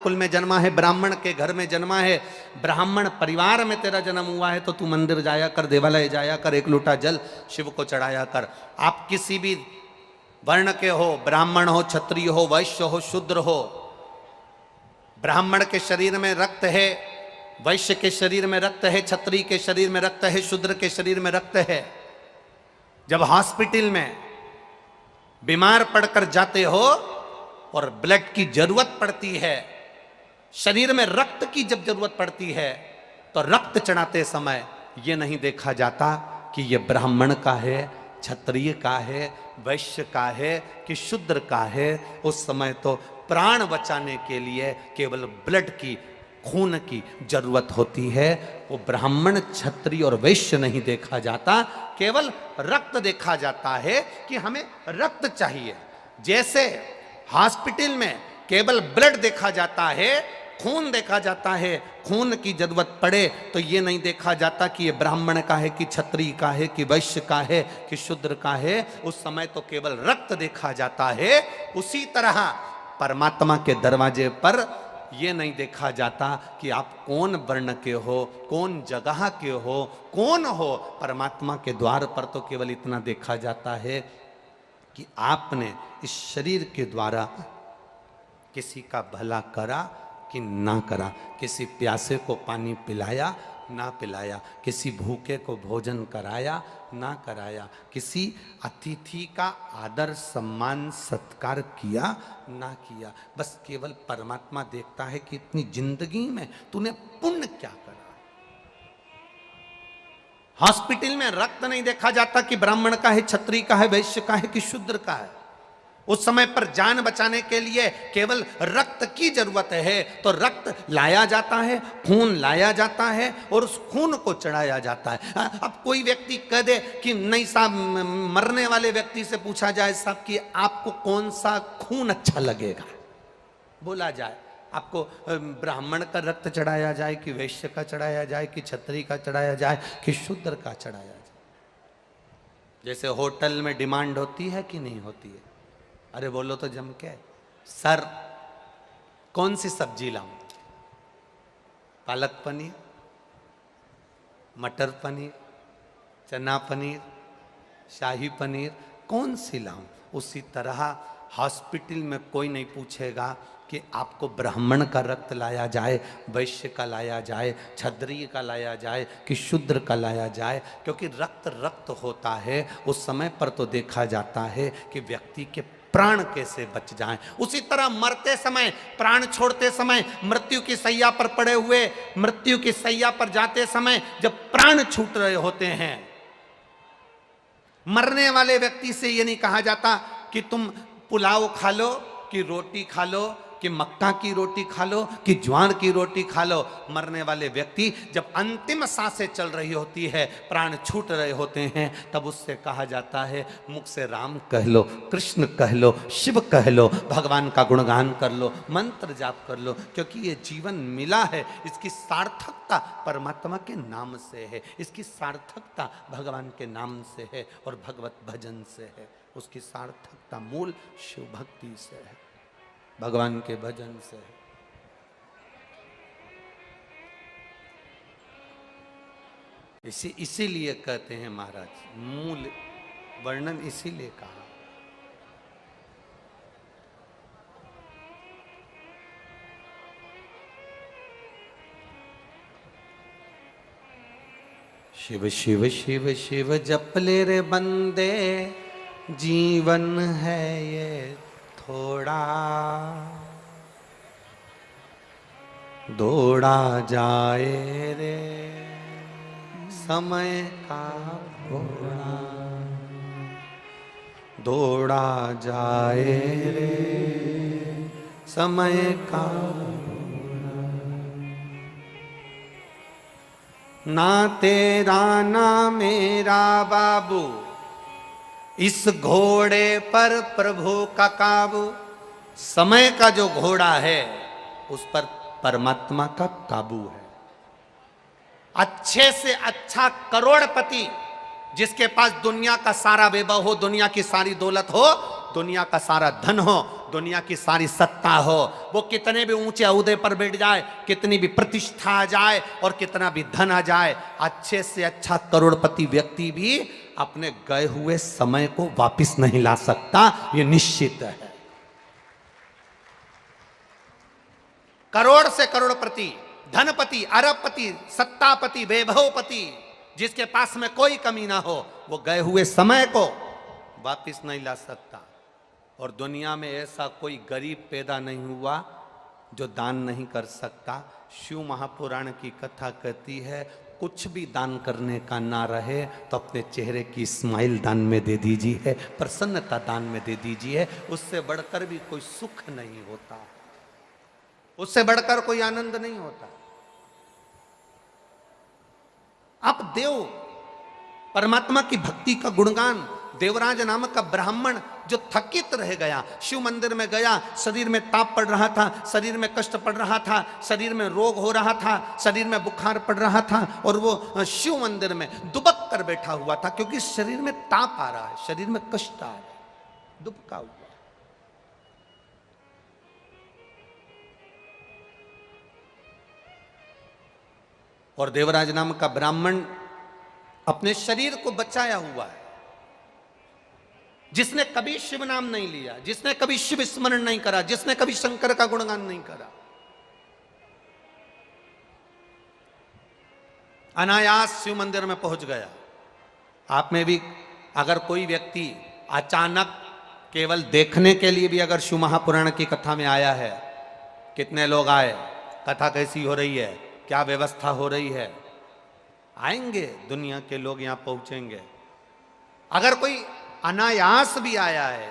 कुल में जन्मा है, ब्राह्मण के घर में जन्मा है, ब्राह्मण परिवार में तेरा जन्म हुआ है, तो तू मंदिर जाया कर, देवालय जाया कर, एक लोटा जल शिव को चढ़ाया कर। आप किसी भी वर्ण के हो, ब्राह्मण हो, क्षत्रिय हो, वैश्य हो, शूद्र हो, ब्राह्मण के शरीर में रक्त है, वैश्य के शरीर में रक्त है, क्षत्रिय के शरीर में रक्त है, शूद्र के शरीर में रक्त है। जब हॉस्पिटल में बीमार पड़कर जाते हो और ब्लड की जरूरत पड़ती है, शरीर में रक्त की जब जरूरत पड़ती है, तो रक्त चढ़ाते समय यह नहीं देखा जाता कि यह ब्राह्मण का है, क्षत्रिय का है, वैश्य का है कि शूद्र का है। उस समय तो प्राण बचाने के लिए केवल ब्लड की, खून की जरूरत होती है। वो ब्राह्मण, क्षत्रिय और वैश्य नहीं देखा जाता, केवल रक्त देखा जाता है कि हमें रक्त चाहिए। जैसे हॉस्पिटल में केवल ब्लड देखा जाता है, खून देखा जाता है, खून की जरूरत पड़े तो ये नहीं देखा जाता कि ये ब्राह्मण का है कि क्षत्रिय का है कि वैश्य का है कि शूद्र का है। उस समय तो केवल रक्त देखा जाता है। उसी तरह परमात्मा के दरवाजे पर ये नहीं देखा जाता कि आप कौन वर्ण के हो, कौन जगह के हो, कौन हो। परमात्मा के द्वार पर तो केवल इतना देखा जाता है कि आपने इस शरीर के द्वारा किसी का भला करा कि ना करा, किसी प्यासे को पानी पिलाया ना पिलाया, किसी भूखे को भोजन कराया ना कराया, किसी अतिथि का आदर सम्मान सत्कार किया ना किया। बस केवल परमात्मा देखता है कि इतनी जिंदगी में तूने पुण्य क्या करा। हॉस्पिटल में रक्त नहीं देखा जाता कि ब्राह्मण का है, क्षत्रिय का है, वैश्य का है कि शूद्र का है। उस समय पर जान बचाने के लिए केवल रक्त की जरूरत है, तो रक्त लाया जाता है, खून लाया जाता है और उस खून को चढ़ाया जाता है। अब कोई व्यक्ति कह दे कि नहीं साहब, मरने वाले व्यक्ति से पूछा जाए साहब कि आपको कौन सा खून अच्छा लगेगा, बोला जाए आपको ब्राह्मण का रक्त चढ़ाया जाए कि वैश्य का चढ़ाया जाए कि क्षत्रिय का चढ़ाया जाए कि शूद्र का चढ़ाया जाए। जैसे होटल में डिमांड होती है कि नहीं होती है, अरे बोलो तो जम के, सर कौन सी सब्जी लाऊं, पालक पनीर, मटर पनीर, चना पनीर, शाही पनीर, कौन सी लाऊं। उसी तरह हॉस्पिटल में कोई नहीं पूछेगा कि आपको ब्राह्मण का रक्त लाया जाए, वैश्य का लाया जाए, क्षत्रिय का लाया जाए कि शूद्र का लाया जाए, क्योंकि रक्त रक्त होता है। उस समय पर तो देखा जाता है कि व्यक्ति के प्राण कैसे बच जाएं। उसी तरह मरते समय, प्राण छोड़ते समय, मृत्यु की सैया पर पड़े हुए, मृत्यु की सैया पर जाते समय जब प्राण छूट रहे होते हैं, मरने वाले व्यक्ति से यह नहीं कहा जाता कि तुम पुलाव खा लो कि रोटी खा लो कि मक्का की रोटी खा लो कि ज्वार की रोटी खा लो। मरने वाले व्यक्ति जब अंतिम सांसें चल रही होती है, प्राण छूट रहे होते हैं, तब उससे कहा जाता है मुख से राम कह लो, कृष्ण कह लो, शिव कह लो, भगवान का गुणगान कर लो, मंत्र जाप कर लो, क्योंकि ये जीवन मिला है, इसकी सार्थकता परमात्मा के नाम से है, इसकी सार्थकता भगवान के नाम से है और भगवत भजन से है। उसकी सार्थकता मूल शिव भक्ति से है, भगवान के भजन से है। इसीलिए कहते हैं महाराज, मूल वर्णन इसीलिए कहा। शिव शिव शिव शिव जप ले रे बंदे, जीवन है ये थोड़ा, दौड़ा जाए रे समय का घोड़ा, दौड़ा जाए रे समय का घोड़ा। ना तेरा ना मेरा बाबू, इस घोड़े पर प्रभु का काबू। समय का जो घोड़ा है उस पर परमात्मा का काबू है। अच्छे से अच्छा करोड़पति जिसके पास दुनिया का सारा वैभव हो, दुनिया की सारी दौलत हो, दुनिया का सारा धन हो, दुनिया की सारी सत्ता हो, वो कितने भी ऊंचे ओहदे पर बैठ जाए, कितनी भी प्रतिष्ठा आ जाए और कितना भी धन आ जाए, अच्छे से अच्छा करोड़पति व्यक्ति भी अपने गए हुए समय को वापस नहीं ला सकता, ये निश्चित है। करोड़ से करोड़पति, धनपति, अरबपति, सत्तापति, वैभवपति, जिसके पास में कोई कमी ना हो, वो गए हुए समय को वापस नहीं ला सकता। और दुनिया में ऐसा कोई गरीब पैदा नहीं हुआ जो दान नहीं कर सकता। शिव महापुराण की कथा कहती है, कुछ भी दान करने का ना रहे तो अपने चेहरे की स्माइल दान में दे दीजिए, प्रसन्नता दान में दे दीजिए। उससे बढ़कर भी कोई सुख नहीं होता, उससे बढ़कर कोई आनंद नहीं होता। अब देव परमात्मा की भक्ति का गुणगान, देवराज नामक का ब्राह्मण जो थकित रह गया, शिव मंदिर में गया, शरीर में ताप पड़ रहा था, शरीर में कष्ट पड़ रहा था, शरीर में रोग हो रहा था, शरीर में बुखार पड़ रहा था, और वो शिव मंदिर में दुबक कर बैठा हुआ था, क्योंकि शरीर में ताप आ रहा है, शरीर में कष्ट आ रहा है, दुबका हुआ। और देवराज नाम का ब्राह्मण अपने शरीर को बचाया हुआ है, जिसने कभी शिव नाम नहीं लिया, जिसने कभी शिव स्मरण नहीं करा, जिसने कभी शंकर का गुणगान नहीं करा, अनायास शिव मंदिर में पहुंच गया। आप में भी अगर कोई व्यक्ति अचानक केवल देखने के लिए भी अगर शिव महापुराण की कथा में आया है, कितने लोग आए, कथा कैसी हो रही है, क्या व्यवस्था हो रही है, आएंगे दुनिया के लोग यहां पहुंचेंगे। अगर कोई अनायास भी आया है